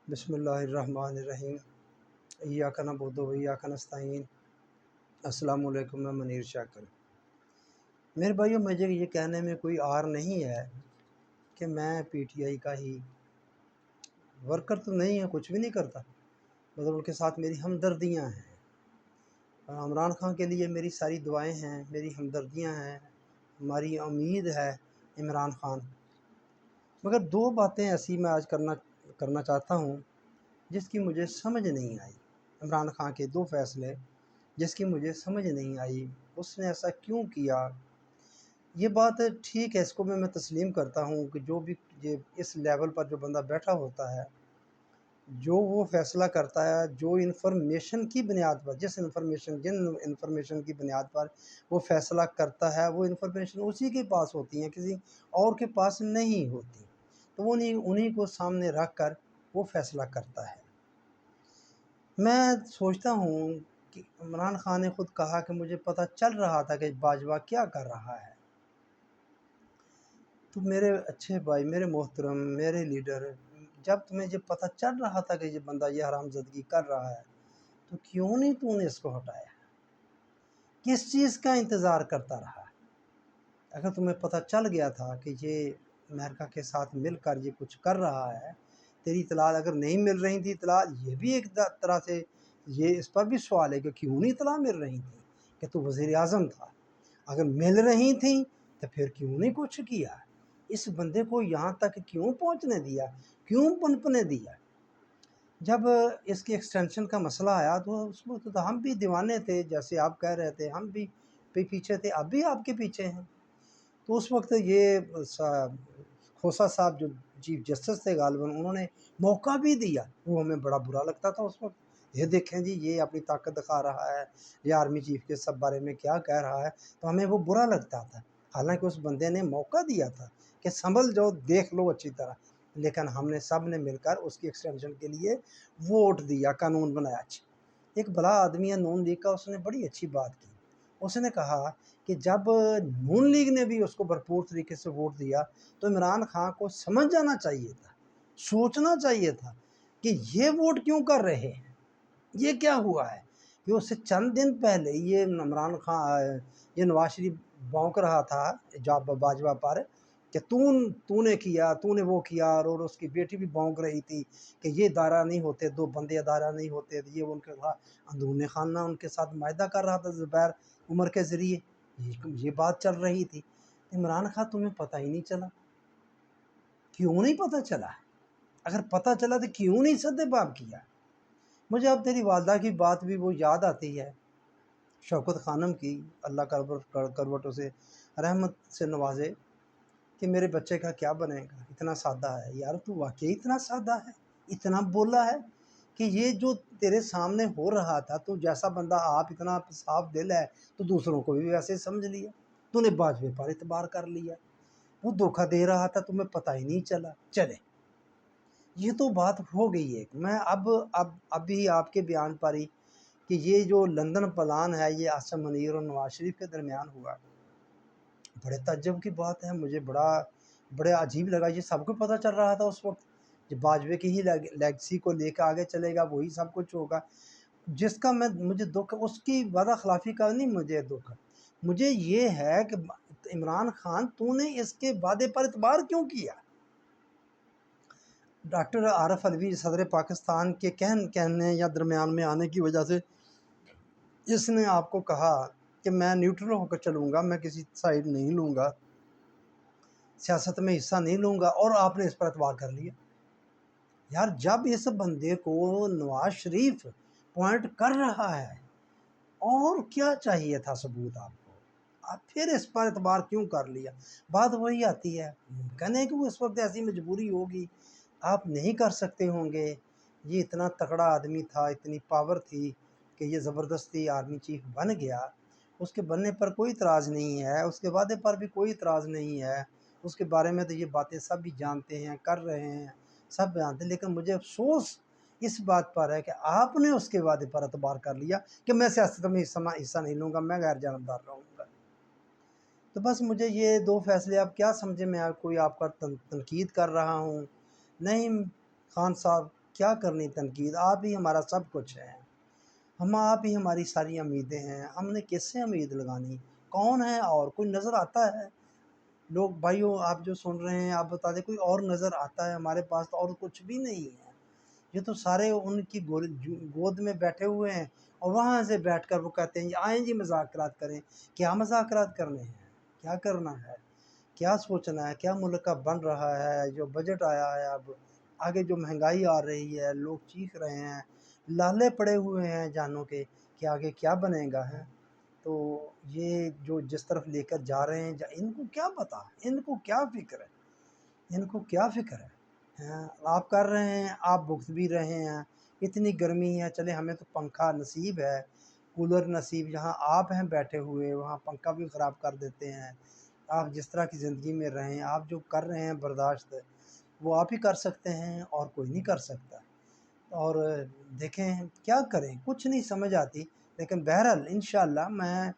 بسم اللہ الرحمن الرحیم۔ ایاک نعبد و ایاک نستعین۔ السلام علیکم، میں منیر شاکر۔ میرے بھائیوں، مجھے یہ کہنے میں کوئی عار نہیں ہے کہ میں پی ٹی آئی کا ہی ورکر تو نہیں ہے، کچھ بھی نہیں کرتا، مگر ان کے ساتھ میری ہمدردیاں ہیں۔ عمران خان کے لیے میری ساری دعائیں ہیں، میری ہمدردیاں ہیں، ہماری امید ہے عمران خان۔ مگر دو باتیں ایسی میں آج کرنا چاہتا ہوں جس کی مجھے سمجھ نہیں آئی۔ عمران خان کے دو فیصلے جس کی مجھے سمجھ نہیں آئی، اس نے ایسا کیوں کیا۔ یہ بات ٹھیک ہے، اس کو میں تسلیم کرتا ہوں کہ جو بھی یہ اس لیول پر جو بندہ بیٹھا ہوتا ہے، جو وہ فیصلہ کرتا ہے، جو انفارمیشن کی بنیاد پر جن انفارمیشن کی بنیاد پر وہ فیصلہ کرتا ہے، وہ انفارمیشن اسی کے پاس ہوتی ہیں، کسی اور کے پاس نہیں ہوتی، تو وہ انہی کو سامنے رکھ کر وہ فیصلہ کرتا ہے۔ میں سوچتا ہوں کہ عمران خان نے خود کہا کہ مجھے پتہ چل رہا تھا کہ باجوہ کیا کر رہا ہے۔ تو میرے اچھے بھائی، میرے محترم، میرے لیڈر، جب تمہیں یہ پتہ چل رہا تھا کہ یہ بندہ یہ حرام زدگی کر رہا ہے، تو کیوں نہیں تو نے اس کو ہٹایا؟ کس چیز کا انتظار کرتا رہا؟ اگر تمہیں پتہ چل گیا تھا کہ یہ امریکہ کے ساتھ مل کر یہ کچھ کر رہا ہے، تیری اطلاع اگر نہیں مل رہی تھی اطلاع، یہ بھی ایک طرح سے یہ اس پر بھی سوال ہے کہ کیوں نہیں اطلاع مل رہی تھی کہ تو وزیر اعظم تھا۔ اگر مل رہی تھیں تو پھر کیوں نہیں کچھ کیا؟ اس بندے کو یہاں تک کیوں پہنچنے دیا، کیوں پنپنے دیا؟ جب اس کی ایکسٹینشن کا مسئلہ آیا تو اس وقت تو ہم بھی دیوانے تھے، جیسے آپ کہہ رہے تھے، ہم بھی پیچھے تھے، اب بھی آپ کے پیچھے ہیں۔ تو اس وقت یہ کھوسہ صاحب جو چیف جسٹس تھے غالباً، انہوں نے موقع بھی دیا، وہ ہمیں بڑا برا لگتا تھا اس وقت۔ یہ دیکھیں جی، یہ اپنی طاقت دکھا رہا ہے، یہ آرمی چیف کے سب بارے میں کیا کہہ رہا ہے، تو ہمیں وہ برا لگتا تھا، حالانکہ اس بندے نے موقع دیا تھا کہ سنبھل جاؤ، دیکھ لو اچھی طرح۔ لیکن ہم نے سب نے مل کر اس کی ایکسٹینشن کے لیے ووٹ دیا، قانون بنایا۔ اچھا، ایک بڑا آدمی ہے نون لیگ کا، اس نے بڑی اچھی بات کی۔ اس نے کہا کہ جب نون لیگ نے بھی اس کو بھرپور طریقے سے ووٹ دیا تو عمران خان کو سمجھ جانا چاہیے تھا، سوچنا چاہیے تھا کہ یہ ووٹ کیوں کر رہے ہیں، یہ کیا ہوا ہے کہ اس سے چند دن پہلے یہ عمران خان، یہ نواز شریف بونک رہا تھا جاب باجوہ پر کہ تو نے کیا، تو نے وہ کیا، اور اس کی بیٹی بھی بونک رہی تھی کہ یہ ادارہ نہیں ہوتے، دو بندے ادارہ نہیں ہوتے، یہ ان کے اندرون خانہ ان کے ساتھ معاہدہ کر رہا تھا زبیر عمر کے ذریعے، یہ بات چل رہی تھی۔ عمران خان تمہیں پتہ ہی نہیں چلا، کیوں نہیں پتہ چلا؟ اگر پتہ چلا تو کیوں نہیں سدے باب کیا؟ مجھے اب تیری والدہ کی بات بھی وہ یاد آتی ہے، شوکت خانم کی، اللہ کروٹ اسے رحمت سے نوازے، کہ میرے بچے کا کیا بنے گا، اتنا سادہ ہے۔ یار تو واقعی اتنا سادہ ہے، اتنا بولا ہے کہ یہ جو تیرے سامنے ہو رہا تھا، تو جیسا بندہ آپ اتنا صاف دل ہے تو دوسروں کو بھی ویسے سمجھ لیا، تو نے باجوے پر اعتبار کر لیا، وہ دھوکہ دے رہا تھا تمہیں پتہ ہی نہیں چلا۔ چلے، یہ تو بات ہو گئی ہے۔ میں اب بھی آپ کے بیان پر ہی کہ یہ جو لندن پلان ہے، یہ عاصم منیر اور نواز شریف کے درمیان ہوا، بڑے تعجب کی بات ہے، مجھے بڑے عجیب لگا۔ یہ سب کو پتہ چل رہا تھا اس وقت، یہ باجوے کی ہی لیگسی کو لے کے آگے چلے گا، وہی سب کچھ ہوگا۔ جس کا مجھے دکھ اس کی وعدہ خلافی کا نہیں، مجھے دکھ مجھے یہ ہے کہ عمران خان تو نے اس کے وعدے پر اعتبار کیوں کیا؟ ڈاکٹر عارف علوی صدر پاکستان کے کہنے یا درمیان میں آنے کی وجہ سے اس نے آپ کو کہا کہ میں نیوٹرل ہو کر چلوں گا، میں کسی سائڈ نہیں لوں گا، سیاست میں حصہ نہیں لوں گا، اور آپ نے اس پر اعتبار کر لیا۔ یار جب اس بندے کو نواز شریف پوائنٹ کر رہا ہے، اور کیا چاہیے تھا ثبوت آپ کو؟ آپ پھر اس پر اعتبار کیوں کر لیا؟ بات وہی آتی ہے، ممکن ہے کہ وہ اس وقت ایسی مجبوری ہوگی، آپ نہیں کر سکتے ہوں گے۔ یہ اتنا تکڑا آدمی تھا، اتنی پاور تھی کہ یہ زبردستی آرمی چیف بن گیا۔ اس کے بننے پر کوئی اعتراض نہیں ہے، اس کے وعدے پر بھی کوئی اعتراض نہیں ہے، اس کے بارے میں تو یہ باتیں سب بھی جانتے ہیں، کر رہے ہیں، سب جانتے ہیں۔ لیکن مجھے افسوس اس بات پر ہے کہ آپ نے اس کے وعدے پر اعتبار کر لیا کہ میں سیاست میں حصہ نہیں لوں گا، میں غیر جانبدار رہوں گا۔ تو بس مجھے یہ دو فیصلے آپ کیا سمجھے، میں کوئی آپ کا تنقید کر رہا ہوں؟ نہیں خان صاحب، کیا کرنی تنقید، آپ ہی ہمارا سب کچھ ہے، آپ ہی ہماری ساری امیدیں ہیں، ہم نے کس سے امید لگانی؟ کون ہے اور کوئی نظر آتا ہے؟ لوگ بھائیوں آپ جو سن رہے ہیں آپ بتا دیں کوئی اور نظر آتا ہے؟ ہمارے پاس تو اور کچھ بھی نہیں ہے، یہ تو سارے ان کی گود میں بیٹھے ہوئے ہیں، اور وہاں سے بیٹھ کر وہ کہتے ہیں آئیں جی مذاکرات کریں۔ کیا مذاکرات کرنے ہیں؟ کیا کرنا ہے؟ کیا سوچنا ہے؟ کیا ملک کا بن رہا ہے؟ جو بجٹ آیا ہے، اب آگے جو مہنگائی آ رہی ہے، لوگ چیخ رہے ہیں، لالے پڑے ہوئے ہیں جانوں کے کہ آگے کیا بنے گا ہے۔ تو یہ جو جس طرف لے کر جا رہے ہیں ان کو کیا پتا، ان کو کیا فکر ہے، ان کو کیا فکر ہے؟ آپ کر رہے ہیں، آپ بھگت بھی رہے ہیں، اتنی گرمی ہے، چلے ہمیں تو پنکھا نصیب ہے، کولر نصیب، جہاں آپ ہیں بیٹھے ہوئے وہاں پنکھا بھی خراب کر دیتے ہیں۔ آپ جس طرح کی زندگی میں رہیں، آپ جو کر رہے ہیں برداشت، وہ آپ ہی کر سکتے ہیں اور کوئی نہیں کر سکتا۔ اور دیکھیں کیا کریں، کچھ نہیں سمجھ آتی، لیکن بہرحال انشاءاللہ میں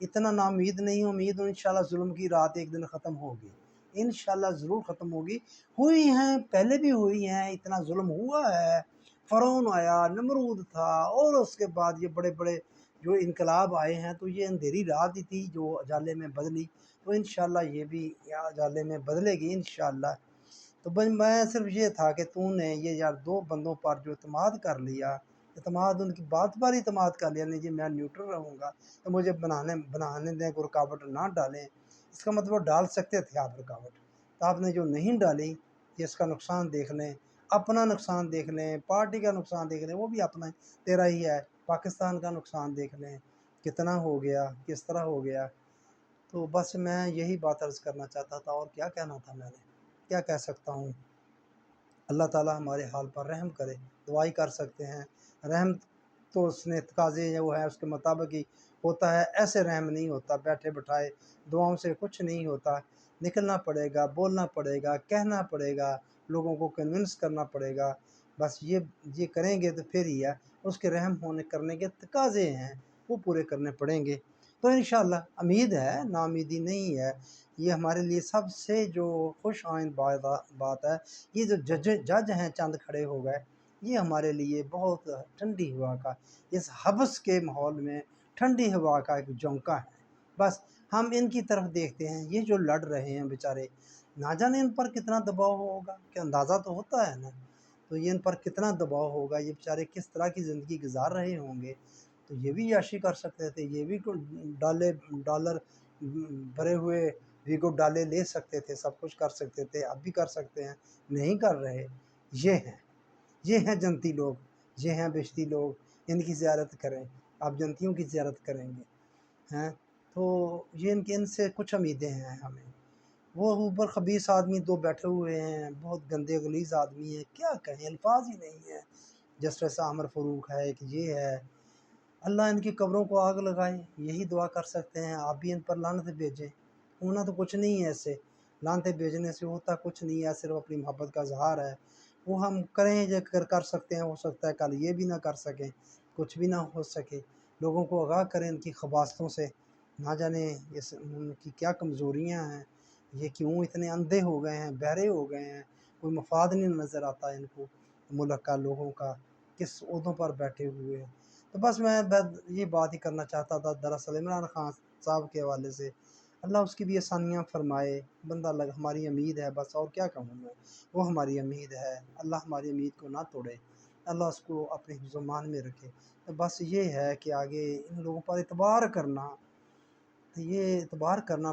اتنا نا امید نہیں ہوں، امید ہوں انشاءاللہ ظلم کی رات ایک دن ختم ہوگی، انشاءاللہ ضرور ختم ہوگی۔ ہوئی ہیں، پہلے بھی ہوئی ہیں، اتنا ظلم ہوا ہے، فرعون آیا، نمرود تھا، اور اس کے بعد یہ بڑے بڑے جو انقلاب آئے ہیں، تو یہ اندھیری رات ہی تھی جو اجالے میں بدلی، تو انشاءاللہ یہ بھی اجالے میں بدلے گی انشاءاللہ۔ تو بس میں صرف یہ تھا کہ تو نے یہ یار دو بندوں پر جو اعتماد کر لیا، اعتماد ان کی بات پر اعتماد کر لیا، نہیں جی میں نیوٹرل رہوں گا، تو مجھے بنانے دیں، کوئی رکاوٹ نہ ڈالیں۔ اس کا مطلب ڈال سکتے تھے آپ رکاوٹ، تو آپ نے جو نہیں ڈالی، یہ اس کا نقصان دیکھ لیں، اپنا نقصان دیکھ لیں، پارٹی کا نقصان دیکھ لیں، وہ بھی اپنا تیرا ہی ہے، پاکستان کا نقصان دیکھ لیں کتنا ہو گیا، کس طرح ہو گیا۔ تو بس میں یہی بات عرض کرنا چاہتا تھا، اور کیا کہنا تھا میں نے، کیا کہہ سکتا ہوں؟ اللہ تعالیٰ ہمارے حال پر رحم کرے، دعائی کر سکتے ہیں، رحم تو اس نے تقاضے جو ہے اس کے مطابق ہی ہوتا ہے، ایسے رحم نہیں ہوتا بیٹھے بٹھائے دعاؤں سے کچھ نہیں ہوتا، نکلنا پڑے گا، بولنا پڑے گا، کہنا پڑے گا، لوگوں کو کنونس کرنا پڑے گا، بس یہ کریں گے تو پھر ہی ہے، اس کے رحم ہونے کرنے کے تقاضے ہیں وہ پورے کرنے پڑیں گے۔ تو انشاءاللہ امید ہے، ناامیدی نہیں ہے، یہ ہمارے لیے سب سے جو خوش آئند بات ہے، یہ جو جج ہیں چند کھڑے ہو گئے، یہ ہمارے لیے بہت ٹھنڈی ہوا کا، اس حبس کے ماحول میں ٹھنڈی ہوا کا ایک جھونکا ہے۔ بس ہم ان کی طرف دیکھتے ہیں، یہ جو لڑ رہے ہیں بیچارے، نہ جانے ان پر کتنا دباؤ ہوگا، کہ اندازہ تو ہوتا ہے نا، تو یہ ان پر کتنا دباؤ ہوگا، یہ بیچارے کس طرح کی زندگی گزار رہے ہوں گے۔ تو یہ بھی عیاشی کر سکتے تھے، یہ بھی ڈالر بھرے ہوئے ویگو ڈالے لے سکتے تھے، سب کچھ کر سکتے تھے، اب بھی کر سکتے ہیں، نہیں کر رہے۔ یہ ہیں جنتی لوگ، یہ ہیں بشتی لوگ، ان کی زیارت کریں، آپ جنتیوں کی زیارت کریں گے ہیں، تو یہ ان سے کچھ امیدیں ہیں ہمیں۔ وہ اوپر خبیث آدمی دو بیٹھے ہوئے ہیں، بہت گندے غلیظ آدمی ہیں، کیا کہیں، الفاظ ہی نہیں ہیں۔ جسٹس عامر فروخ ہے کہ یہ ہے، اللہ ان کی قبروں کو آگ لگائے، یہی دعا کر سکتے ہیں۔ آپ بھی ان پر لعنت بھیجیں، ہونا تو کچھ نہیں ہے ایسے، لعنتیں بھیجنے سے ہوتا کچھ نہیں ہے، صرف اپنی محبت کا اظہار ہے۔ وہ ہم کریں جو کر سکتے ہیں، ہو سکتا ہے کل یہ بھی نہ کر سکیں، کچھ بھی نہ ہو سکے، لوگوں کو آگاہ کریں ان کی خباثتوں سے، نہ جانے ان کی کیا کمزوریاں ہیں، یہ کیوں اتنے اندھے ہو گئے ہیں، بہرے ہو گئے ہیں، کوئی مفاد نہیں نظر آتا ان کو ملک کا، لوگوں کا، کس عہدوں پر بیٹھے ہوئے ہیں۔ تو بس میں یہ بات ہی کرنا چاہتا تھا دراصل عمران خان صاحب کے حوالے سے، اللہ اس کی بھی آسانیاں فرمائے، بندہ ہماری امید ہے، بس اور کیا کہوں میں، وہ ہماری امید ہے، اللہ ہماری امید کو نہ توڑے، اللہ اس کو اپنے حفظ و مان میں رکھے۔ تو بس یہ ہے کہ آگے ان لوگوں پر اعتبار کرنا،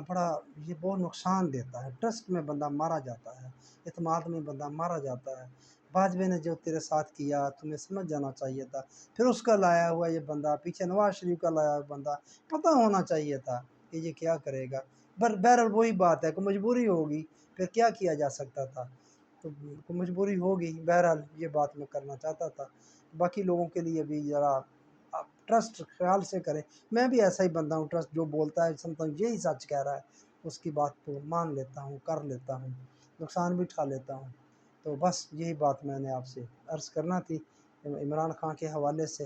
بڑا، یہ بہت نقصان دیتا ہے، ٹرسٹ میں بندہ مارا جاتا ہے، اعتماد میں بندہ مارا جاتا ہے۔ باجوے نے جو تیرے ساتھ کیا تمہیں سمجھ جانا چاہیے تھا، پھر اس کا لایا ہوا یہ بندہ، پیچھے نواز شریف کا لایا ہوا بندہ، پتہ ہونا چاہیے تھا کہ یہ کیا کرے گا، بہرحال وہی بات ہے کہ مجبوری ہوگی، پھر کیا کیا جا سکتا تھا، تو مجبوری ہوگی، بہرحال یہ بات میں کرنا چاہتا تھا۔ باقی لوگوں کے لیے بھی ذرا آپ ٹرسٹ خیال سے کریں، میں بھی ایسا ہی بندہ ہوں، ٹرسٹ جو بولتا ہے سمجھتا ہوں یہی سچ کہہ رہا ہے، اس کی بات کو مان لیتا ہوں، کر لیتا ہوں، نقصان بھی اٹھا لیتا ہوں۔ تو بس یہی بات میں نے آپ سے عرض کرنا تھی عمران خان کے حوالے سے۔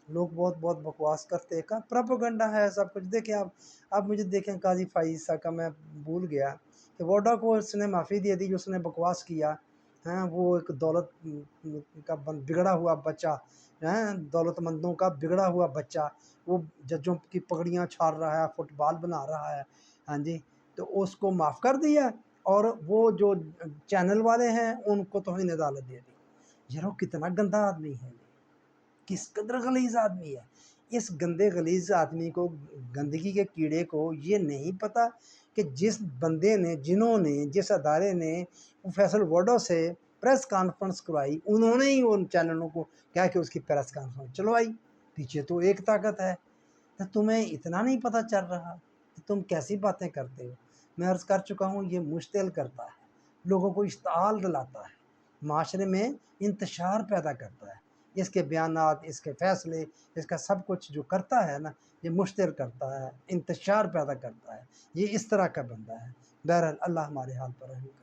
لوگ بہت بہت بکواس کرتے ہیں، پروپیگنڈا ہے سب کچھ۔ دیکھیں آپ مجھے دیکھیں قاضی فائز کا میں بھول گیا کہ ووڈا کو اس نے معافی دے دی جو اس نے بکواس کیا، ہیں وہ ایک دولت کا بگڑا ہوا بچہ، ہیں دولت مندوں کا بگڑا ہوا بچہ، وہ ججوں کی پگڑیاں چھاڑ رہا ہے، فٹ بال بنا رہا ہے، ہاں جی، تو اس کو معاف کر دیا، اور وہ جو چینل والے ہیں ان کو توہین عدالت دے دی۔ یار وہ کتنا گندا آدمی ہے، کس قدر غلیظ آدمی ہے۔ اس گندے غلیظ آدمی کو، گندگی کے کیڑے کو یہ نہیں پتہ کہ جس بندے نے، جنہوں نے، جس ادارے نے فیصل وڈو سے پریس کانفرنس کروائی، انہوں نے ہی ان چینلوں کو کہا کہ اس کی پریس کانفرنس چلوائی، پیچھے تو ایک طاقت ہے۔ تو تمہیں اتنا نہیں پتہ چل رہا کہ تم کیسی باتیں کرتے ہو؟ میں عرض کر چکا ہوں، یہ مشتعل کرتا ہے، لوگوں کو اشتعال دلاتا ہے، معاشرے میں انتشار پیدا کرتا ہے۔ اس کے بیانات، اس کے فیصلے، اس کا سب کچھ جو کرتا ہے نا، یہ مشتعل کرتا ہے، انتشار پیدا کرتا ہے، یہ اس طرح کا بندہ ہے۔ بہرحال اللہ ہمارے حال پر رحم کرے۔